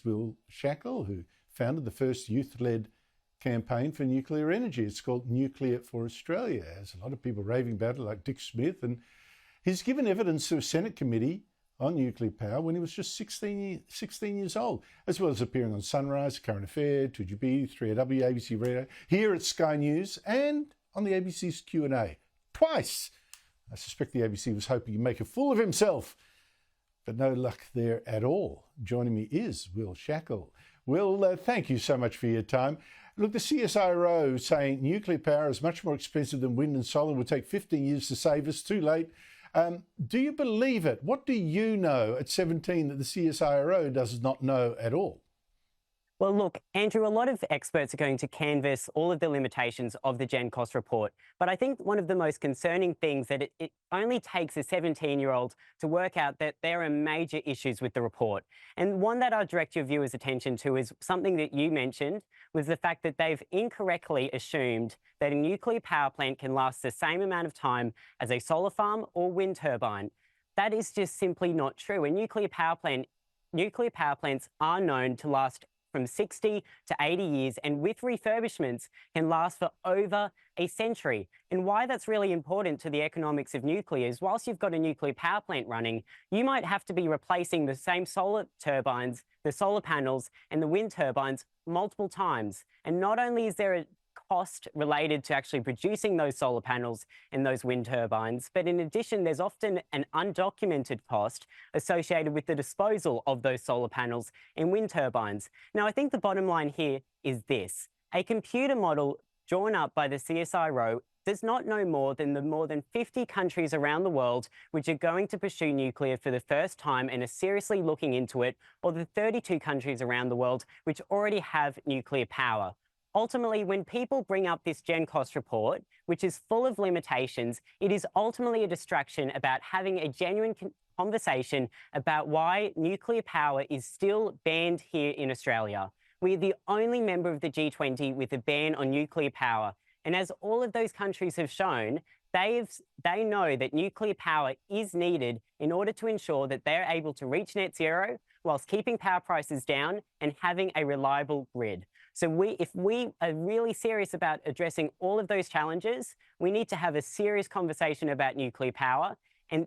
Will Shackel, who founded the first youth-led campaign for nuclear energy. It's called Nuclear for Australia. There's a lot of people raving about it, like Dick Smith, and he's given evidence to a Senate committee on nuclear power when he was just 16 years old, as well as appearing on Sunrise, Current Affair, 2GB, 3AW, ABC Radio, here at Sky News, and on the ABC's Q&A. Twice! I suspect the ABC was hoping to make a fool of himself, but no luck there at all. Joining me is Will Shackel. Will, thank you so much for your time. Look, the CSIRO saying nuclear power is much more expensive than wind and solar, will take 15 years to save us, too late. Do you believe it? What do you know at 17 that the CSIRO does not know at all? Well, look, Andrew, a lot of experts are going to canvass all of the limitations of the Gen Cost report. But I think one of the most concerning things that it only takes a 17-year-old to work out that there are major issues with the report. And one that I'll direct your viewers' attention to is something that you mentioned, was the fact that they've incorrectly assumed that a nuclear power plant can last the same amount of time as a solar farm or wind turbine. That is just simply not true. A nuclear power plants are known to last from 60 to 80 years, and with refurbishments can last for over a century. And why that's really important to the economics of nuclear is whilst you've got a nuclear power plant running, you might have to be replacing the same solar turbines, the solar panels, and the wind turbines multiple times. And not only is there a cost related to actually producing those solar panels and those wind turbines, but in addition, there's often an undocumented cost associated with the disposal of those solar panels and wind turbines. Now, I think the bottom line here is this. A computer model drawn up by the CSIRO does not know more than 50 countries around the world which are going to pursue nuclear for the first time and are seriously looking into it, or the 32 countries around the world which already have nuclear power. Ultimately, when people bring up this Gen Cost report, which is full of limitations, it is ultimately a distraction about having a genuine conversation about why nuclear power is still banned here in Australia. We're the only member of the G20 with a ban on nuclear power. And as all of those countries have shown, they know that nuclear power is needed in order to ensure that they're able to reach net zero whilst keeping power prices down and having a reliable grid. So if we are really serious about addressing all of those challenges, we need to have a serious conversation about nuclear power, and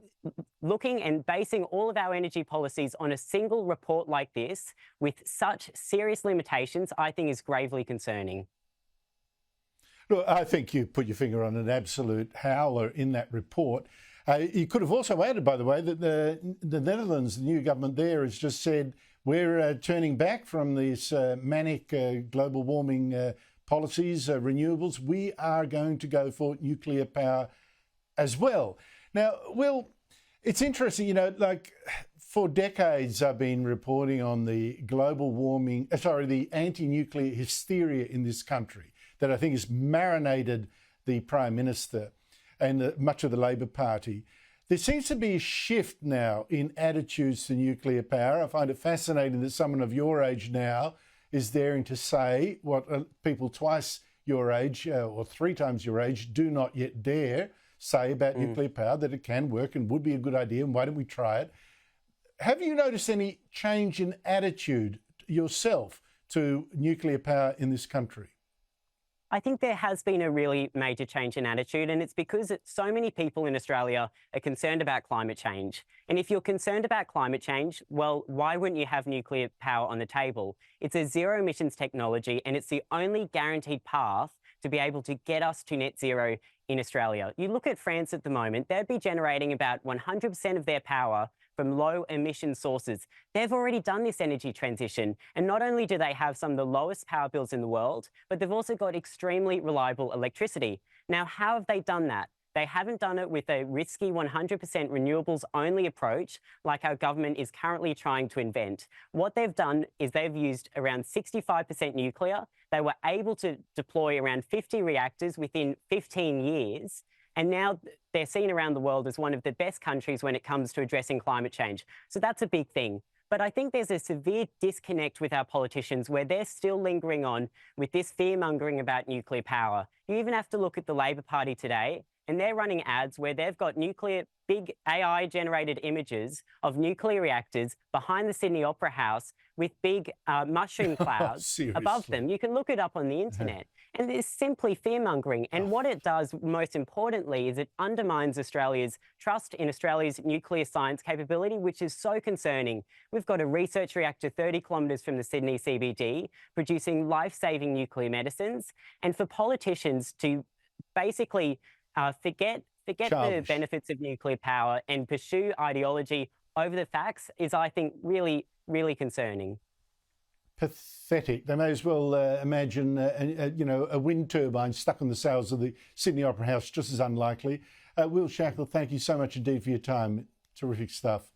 looking and basing all of our energy policies on a single report like this with such serious limitations, I think is gravely concerning. Look, I think you put your finger on an absolute howler in that report. You could have also added, by the way, that the Netherlands, the new government there, has just said we're turning back from these manic global warming policies, renewables. We are going to go for nuclear power as well. Now, Will, it's interesting, you know, like for decades I've been reporting on the the anti-nuclear hysteria in this country that I think has marinated the Prime Minister and much of the Labor Party. There seems to be a shift now in attitudes to nuclear power. I find it fascinating that someone of your age now is daring to say what people twice your age or three times your age do not yet dare say about nuclear power, that it can work and would be a good idea, and why don't we try it? Have you noticed any change in attitude yourself to nuclear power in this country? I think there has been a really major change in attitude, and it's because so many people in Australia are concerned about climate change. And if you're concerned about climate change, well, why wouldn't you have nuclear power on the table? It's a zero emissions technology, and it's the only guaranteed path to be able to get us to net zero in Australia. You look at France at the moment, they'd be generating about 100% of their power from low emission sources. They've already done this energy transition. And not only do they have some of the lowest power bills in the world, but they've also got extremely reliable electricity. Now, how have they done that? They haven't done it with a risky 100% renewables only approach like our government is currently trying to invent. What they've done is they've used around 65% nuclear. They were able to deploy around 50 reactors within 15 years. And now they're seen around the world as one of the best countries when it comes to addressing climate change. So that's a big thing. But I think there's a severe disconnect with our politicians where they're still lingering on with this fear-mongering about nuclear power. You even have to look at the Labor Party today, and they're running ads where they've got nuclear big AI-generated images of nuclear reactors behind the Sydney Opera House with big mushroom clouds above Seriously. them. You can look it up on the internet. And it's simply fear-mongering. And what it does, most importantly, is it undermines Australia's trust in Australia's nuclear science capability, which is so concerning. We've got a research reactor 30 kilometres from the Sydney CBD producing life-saving nuclear medicines. And for politicians to basically forget the benefits of nuclear power and pursue ideology over the facts is, I think, really, really concerning. Pathetic. They may as well imagine, a wind turbine stuck on the sails of the Sydney Opera House, just as unlikely. Will Shackel, thank you so much indeed for your time. Terrific stuff.